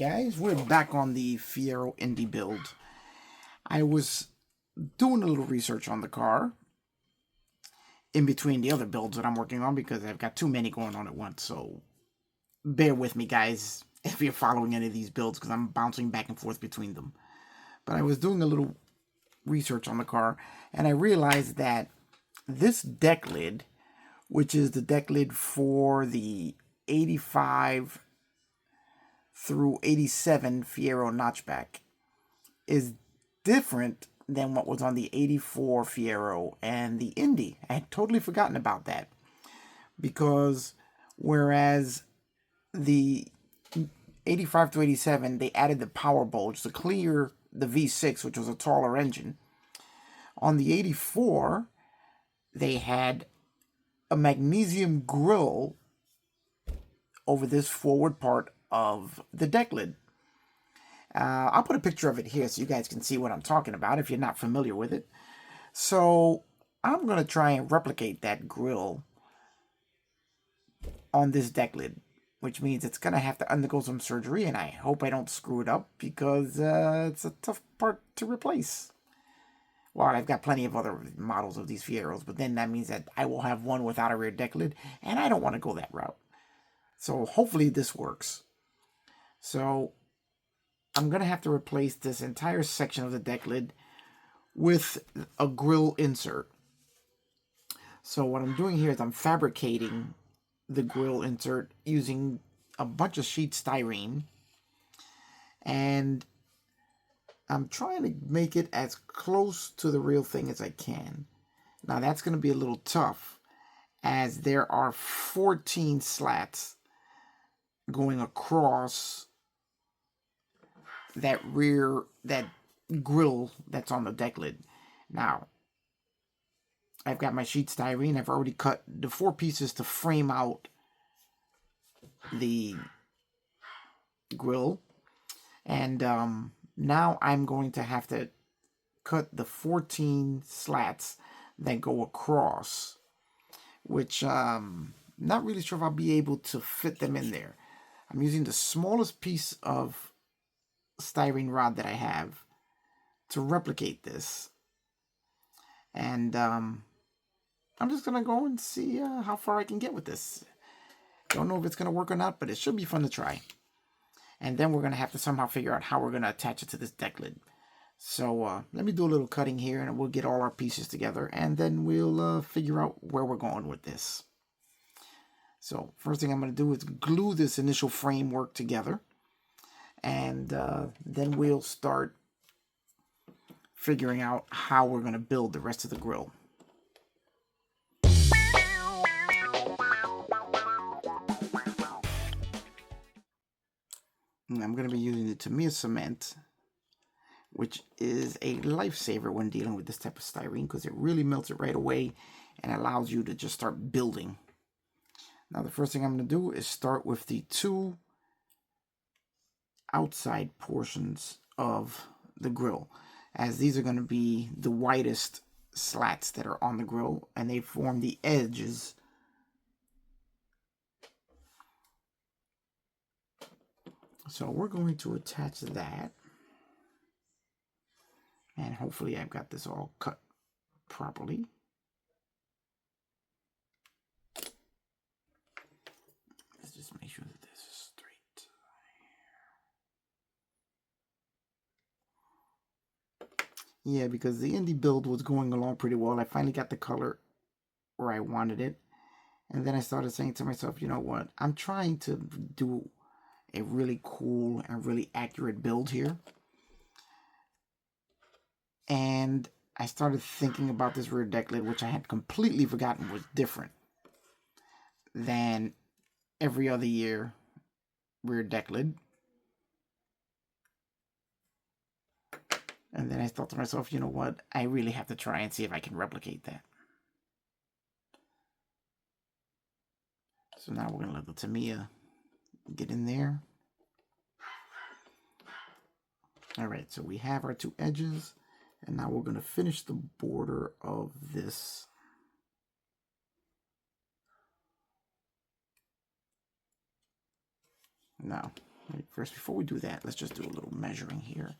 guys, we're back on the Fiero Indie build. I was doing a little research on the car in between the other builds that I'm working on because I've got too many going on at once, so bear with me, guys, if you're following any of these builds because I'm bouncing back and forth between them. But I was doing a little research on the car, and I realized that this deck lid, which is the deck lid for the 85 through 87 Fiero notchback, is different than what was on the 84 Fiero and the Indy. I had totally forgotten about that, because whereas the 85 to 87, they added the power bulge to clear the V6, which was a taller engine. On the 84, they had a magnesium grill over this forward part of the deck lid. I'll put a picture of it here so you guys can see what I'm talking about if you're not familiar with it. So I'm going to try and replicate that grill on this deck lid, which means it's going to have to undergo some surgery, and I hope I don't screw it up because it's a tough part to replace. Well, I've got plenty of other models of these Fieros, but then that means that I will have one without a rear deck lid, and I don't want to go that route. So hopefully this works. So I'm going to have to replace this entire section of the deck lid with a grill insert. So what I'm doing here is I'm fabricating the grill insert using a bunch of sheet styrene, and I'm trying to make it as close to the real thing as I can. Now that's going to be a little tough, as there are 14 slats going across that grill that's on the deck lid. Now, I've got my sheet styrene. I've already cut the 4 pieces to frame out the grill. And now I'm going to have to cut the 14 slats that go across, which not really sure if I'll be able to fit them in there. I'm using the smallest piece of styrene rod that I have to replicate this. And I'm just going to go and see how far I can get with this. Don't know if it's going to work or not, but it should be fun to try. And then we're going to have to somehow figure out how we're going to attach it to this deck lid. So let me do a little cutting here, and we'll get all our pieces together, and then we'll figure out where we're going with this. So first thing I'm going to do is glue this initial framework together, and then we'll start figuring out how we're going to build the rest of the grill. And I'm going to be using the Tamiya cement, which is a lifesaver when dealing with this type of styrene, because it really melts it right away and allows you to just start building. Now the first thing I'm going to do is start with the 2 outside portions of the grill, as these are going to be the widest slats that are on the grill, and they form the edges. So we're going to attach that, and hopefully I've got this all cut properly. Let's just make sure that this is straight. Yeah, because the Indie build was going along pretty well. I finally got the color where I wanted it. And then I started saying to myself, you know what? I'm trying to do a really cool and really accurate build here. And I started thinking about this rear deck lid, which I had completely forgotten was different than every other year rear deck lid. And then I thought to myself, you know what? I really have to try and see if I can replicate that. So now we're going to let the Tamiya get in there. Alright, so we have our 2 edges. And now we're going to finish the border of this. Now, Right, first, before we do that, let's just do a little measuring here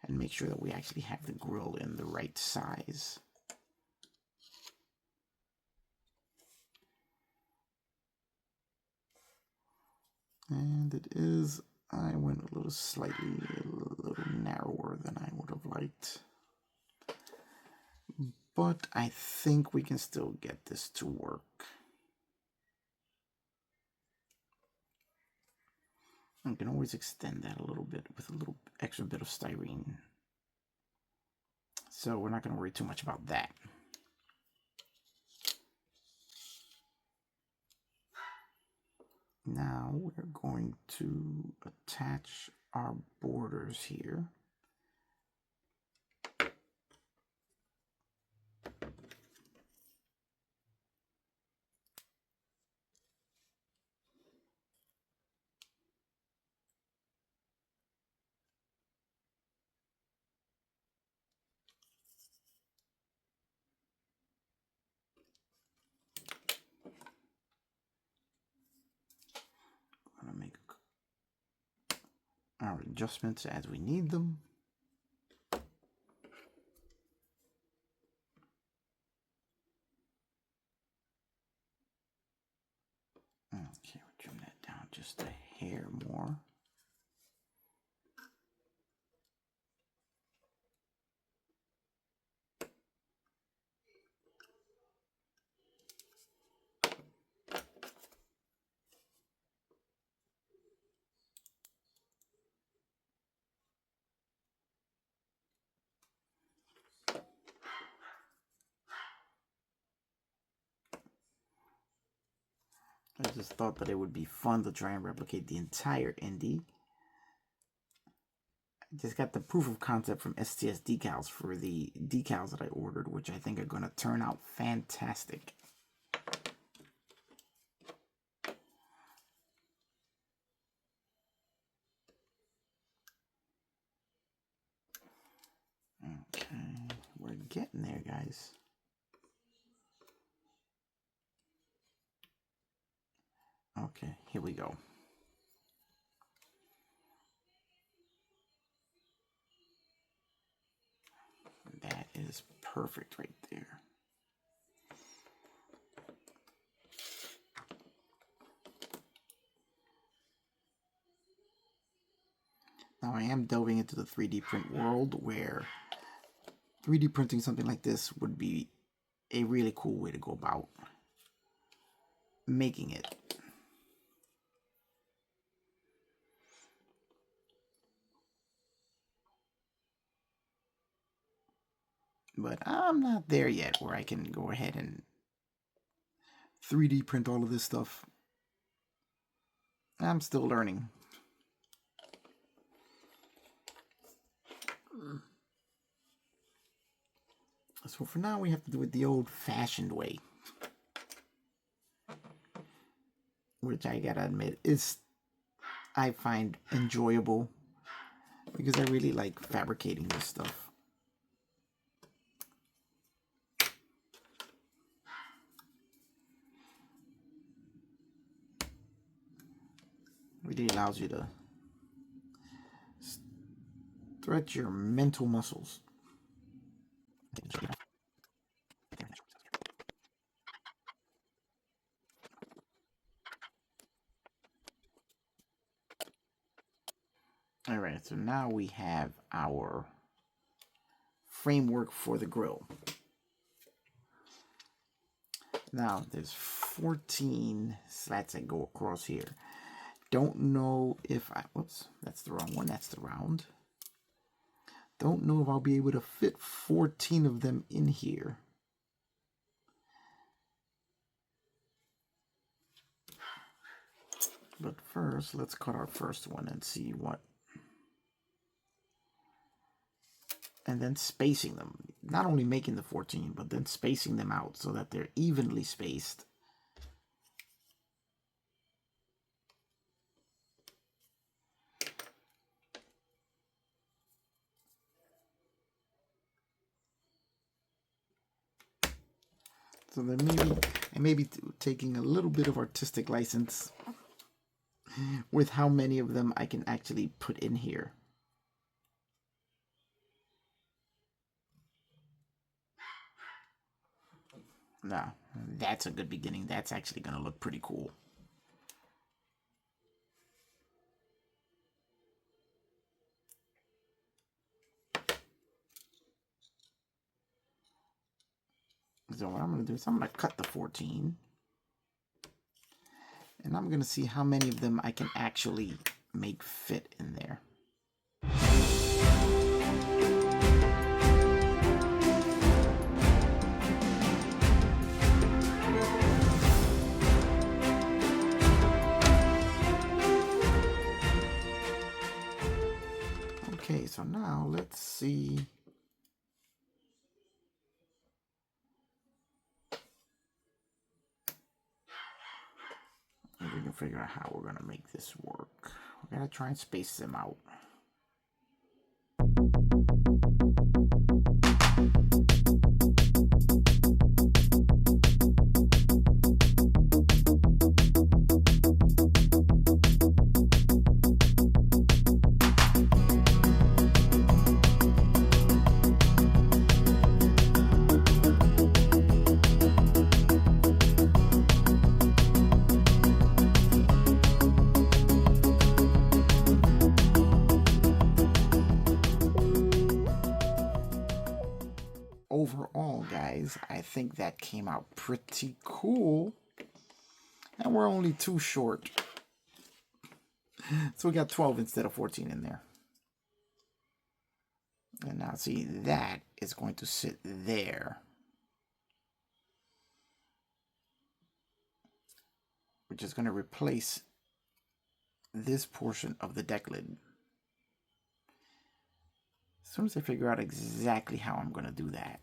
and make sure that we actually have the grill in the right size. And it is, I went a little narrower than I would have liked. But I think we can still get this to work. I can always extend that a little bit with a little extra bit of styrene. So we're not going to worry too much about that. Now we're going to attach our borders here. Gonna make our adjustments as we need them. Okay, we'll trim that down just a hair more. I just thought that it would be fun to try and replicate the entire Indy. I just got the proof of concept from STS Decals for the decals that I ordered, which I think are going to turn out fantastic. Okay, we're getting there, guys. Okay, here we go. That is perfect right there. Now I am delving into the 3D print world where 3D printing something like this would be a really cool way to go about making it. But I'm not there yet where I can go ahead and 3D print all of this stuff. I'm still learning. So for now, we have to do it the old-fashioned way. Which I gotta admit is, I find enjoyable. Because I really like fabricating this stuff. It really allows you to stretch your mental muscles. Alright, so now we have our framework for the grill. Now, there's 14 slats that go across here. Don't know if I... Whoops, that's the wrong one. That's the round. Don't know if I'll be able to fit 14 of them in here. But first, let's cut our first one and see what... And then spacing them. Not only making the 14, but then spacing them out so that they're evenly spaced. So then maybe, I may be taking a little bit of artistic license with how many of them I can actually put in here. Now, that's a good beginning. That's actually going to look pretty cool. So what I'm going to do is I'm going to cut the 14. And I'm going to see how many of them I can actually make fit in there. Okay, so now let's see. If we can figure out how we're going to make this work. We got to try and space them out. Overall, guys, I think that came out pretty cool. And we're only 2 short. So we got 12 instead of 14 in there. And now see, that is going to sit there. Which is going to replace this portion of the deck lid. As soon as I figure out exactly how I'm going to do that.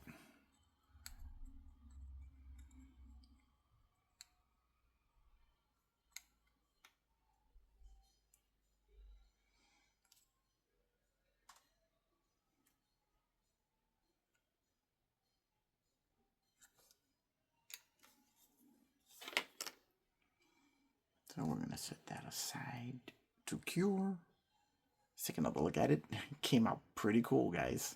So we're going to set that aside to cure. Let's take another look at it. It came out pretty cool, guys.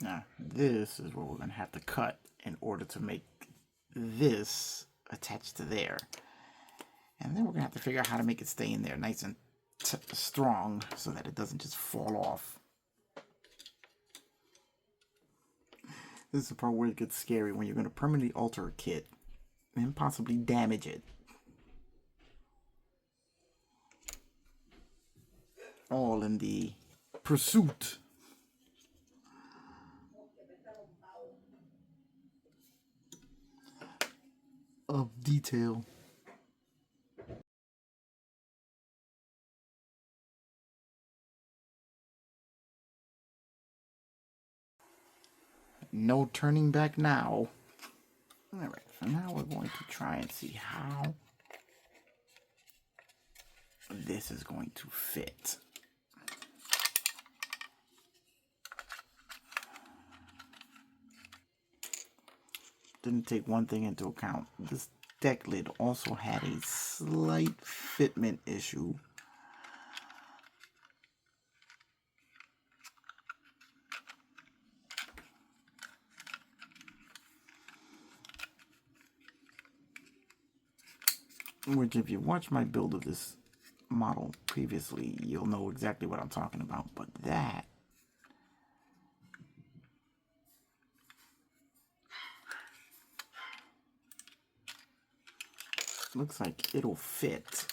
Now, this is what we're going to have to cut in order to make this attached to there. And then we're going to have to figure out how to make it stay in there nice and strong so that it doesn't just fall off. This is the part where it gets scary, when you're going to permanently alter a kit and possibly damage it. All in the pursuit of detail. No turning back now. Alright, so now we're going to try and see how this is going to fit. Didn't take one thing into account. This deck lid also had a slight fitment issue. Which, if you watch my build of this model previously, you'll know exactly what I'm talking about. But that looks like it'll fit.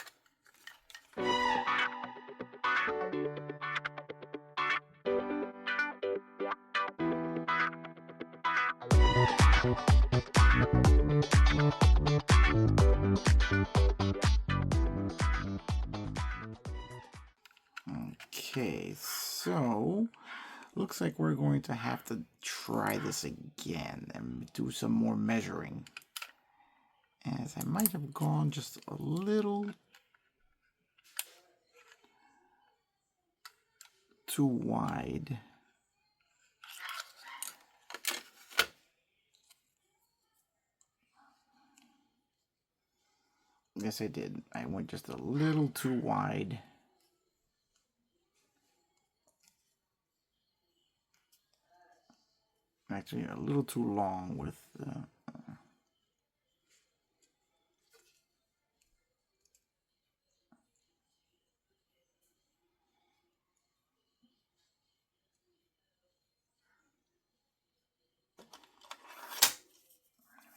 Okay, so looks like we're going to have to try this again and do some more measuring as I might have gone just a little too wide. Yes, I did. I went just a little too wide. Actually, a little too long with let me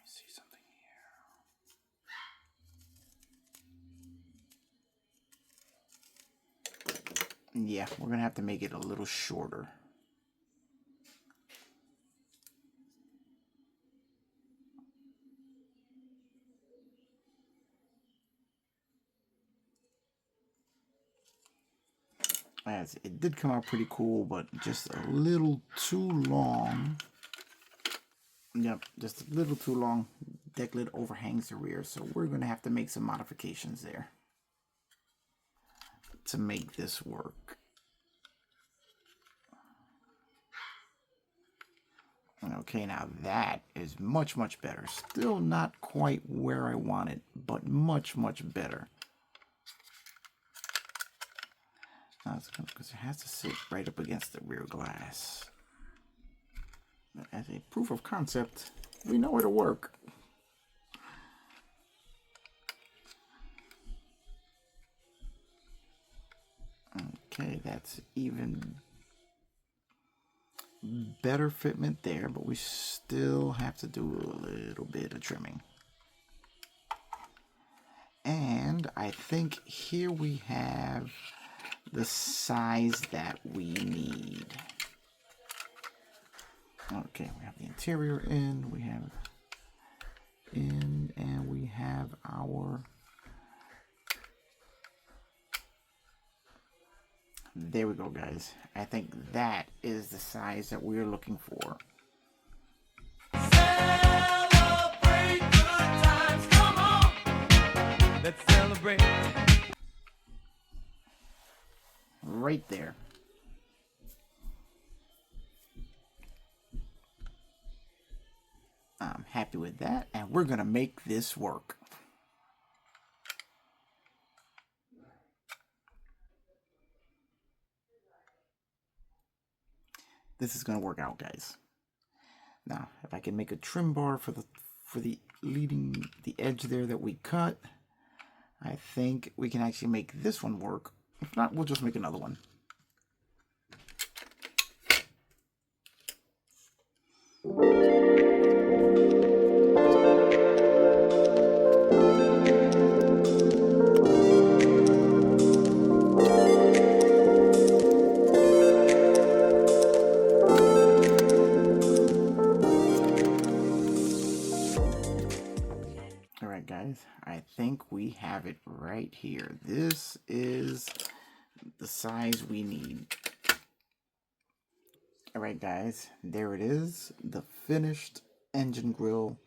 see something here. Yeah, we're going to have to make it a little shorter. As it did come out pretty cool, but just a little too long. Yep, just a little too long. Decklid overhangs the rear, so we're going to have to make some modifications there to make this work. Okay, now that is much, much better. Still not quite where I want it, but much, much better. Because it has to sit right up against the rear glass. But as a proof of concept, we know it'll work. Okay, that's even better fitment there, but we still have to do a little bit of trimming. And I think here we have the size that we need. Okay, we have the interior in, we have in, and we have our, there we go, guys. I think that is the size that we're looking for. Celebrate good times, come on. Let's celebrate. Right there. I'm happy with that, and we're gonna make this work. This is gonna work out, guys. Now, if I can make a trim bar for the leading the edge there that we cut, I think we can actually make this one work. If not, we'll just make another one. Alright guys, I think we have it right here. This is the size we need. Alright guys, there it is, the finished engine grill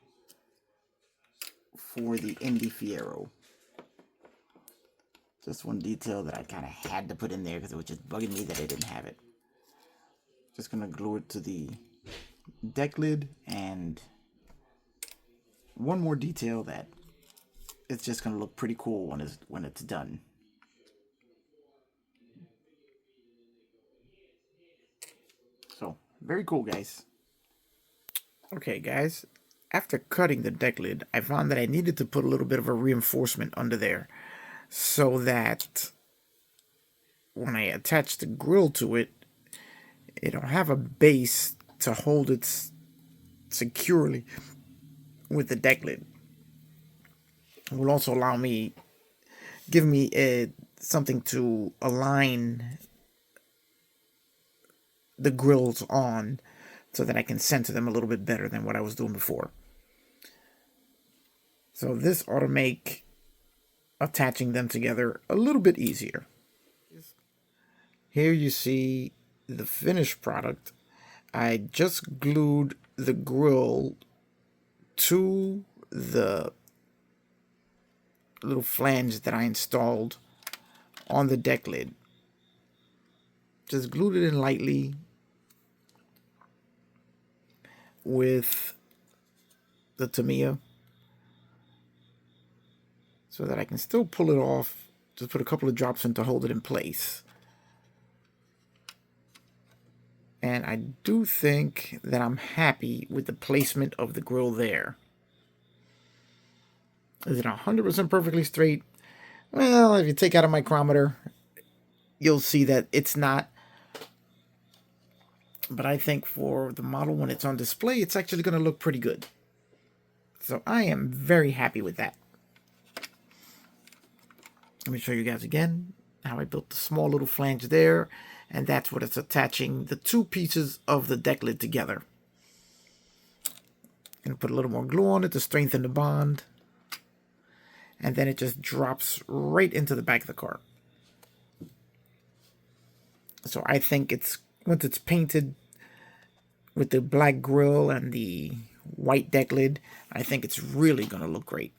for the Indy Fiero. Just one detail that I kind of had to put in there because it was just bugging me that I didn't have it. Just gonna glue it to the deck lid, and one more detail that it's just gonna look pretty cool when it's done. So very cool, guys. Okay, guys. After cutting the deck lid, I found that I needed to put a little bit of a reinforcement under there so that when I attach the grill to it, it'll have a base to hold it securely with the deck lid. It will also allow me, give me something to align the grills on so that I can center them a little bit better than what I was doing before. So this ought to make attaching them together a little bit easier. Here you see the finished product. I just glued the grill to the little flange that I installed on the deck lid. Just glued it in lightly with the Tamiya so that I can still pull it off. Just put a couple of drops in to hold it in place. And I do think that I'm happy with the placement of the grill there. Is it 100% perfectly straight? Well, if you take out a micrometer, you'll see that it's not. But I think for the model, when it's on display, it's actually going to look pretty good. So I am very happy with that. Let me show you guys again how I built the small little flange there. And that's what it's attaching the two pieces of the deck lid together. And put a little more glue on it to strengthen the bond. And then it just drops right into the back of the car. So I think it's, once it's painted with the black grille and the white deck lid, I think it's really going to look great.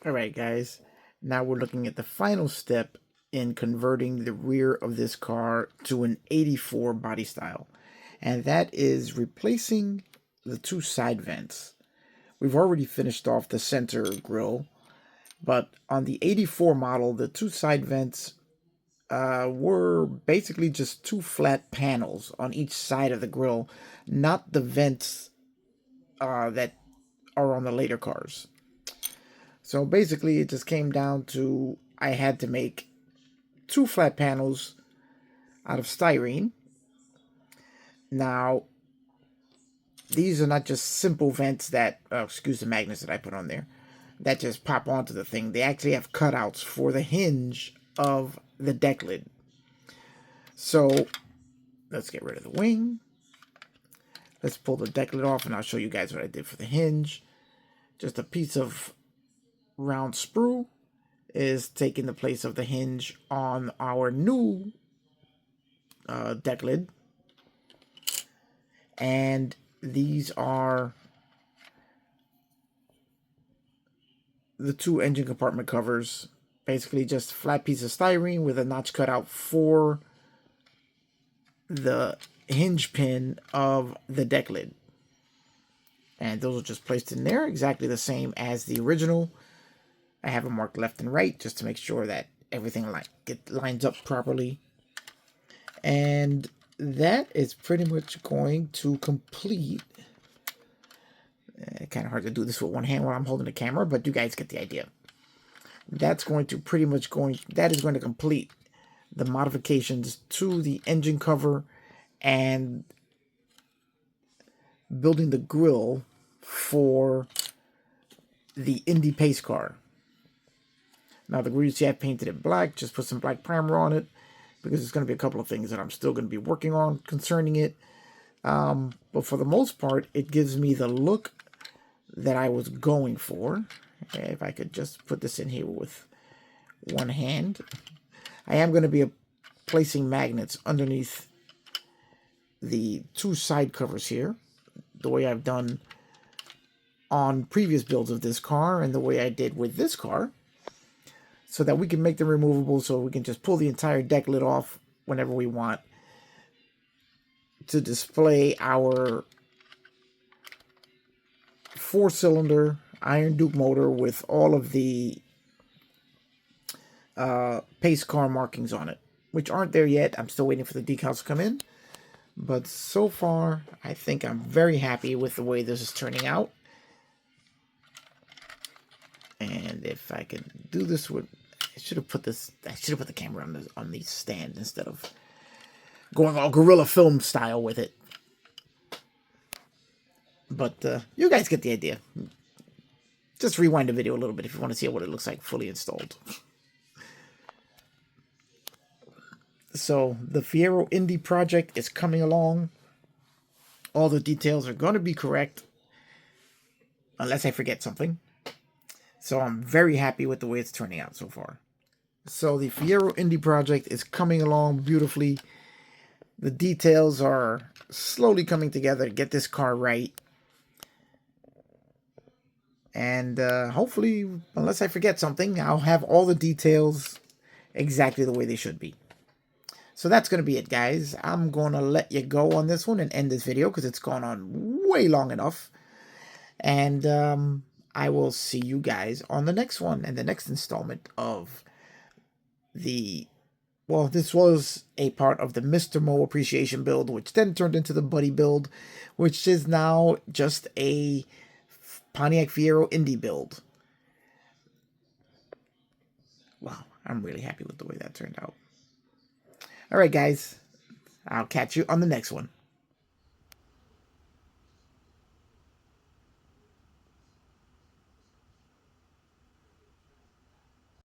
Alright guys, now we're looking at the final step in converting the rear of this car to an 84 body style. And that is replacing the two side vents. We've already finished off the center grille, but on the 84 model, the two side vents were basically just two flat panels on each side of the grille, not the vents that are on the later cars. So basically it just came down to I had to make two flat panels out of styrene. Now, these are not just simple vents that, excuse the magnets that I put on there, that just pop onto the thing. They actually have cutouts for the hinge of the deck lid. So, let's get rid of the wing. Let's pull the deck lid off and I'll show you guys what I did for the hinge. Just a piece of round sprue is taking the place of the hinge on our new deck lid. And these are the two engine compartment covers. Basically just flat piece of styrene with a notch cut out for the hinge pin of the deck lid. And those are just placed in there exactly the same as the original. I have them marked left and right just to make sure that everything lines up properly. And that is pretty much going to complete. Kind of hard to do this with one hand while I'm holding the camera, but you guys get the idea. That's going to pretty much that is going to complete the modifications to the engine cover and building the grille for the Indy Pace car. Now the grille, you see I painted it black, just put some black primer on it because there's going to be a couple of things that I'm still going to be working on concerning it. But for the most part, it gives me the look that I was going for. If I could just put this in here with one hand. I am going to be placing magnets underneath the two side covers here, the way I've done on previous builds of this car and the way I did with this car, so that we can make them removable, so we can just pull the entire deck lid off whenever we want to display our 4-cylinder Iron Duke motor with all of the pace car markings on it, which aren't there yet. I'm still waiting for the decals to come in. But so far, I think I'm very happy with the way this is turning out. And if I could do this with, I should have put the camera on the stand instead of going all Gorilla Film style with it. But you guys get the idea. Just rewind the video a little bit if you want to see what it looks like fully installed. So the Fiero Indy project is coming along. All the details are going to be correct, unless I forget something. So I'm very happy with the way it's turning out so far. So the Fiero Indy project is coming along beautifully. The details are slowly coming together to get this car right. And hopefully, unless I forget something, I'll have all the details exactly the way they should be. So that's going to be it, guys. I'm going to let you go on this one and end this video because it's gone on way long enough. And I will see you guys on the next one and the next installment of the... Well, this was a part of the Mr.mo appreciation build, which then turned into the Buddy build, which is now just a Pontiac Fiero Indie build. Wow, I'm really happy with the way that turned out. All right, guys. I'll catch you on the next one.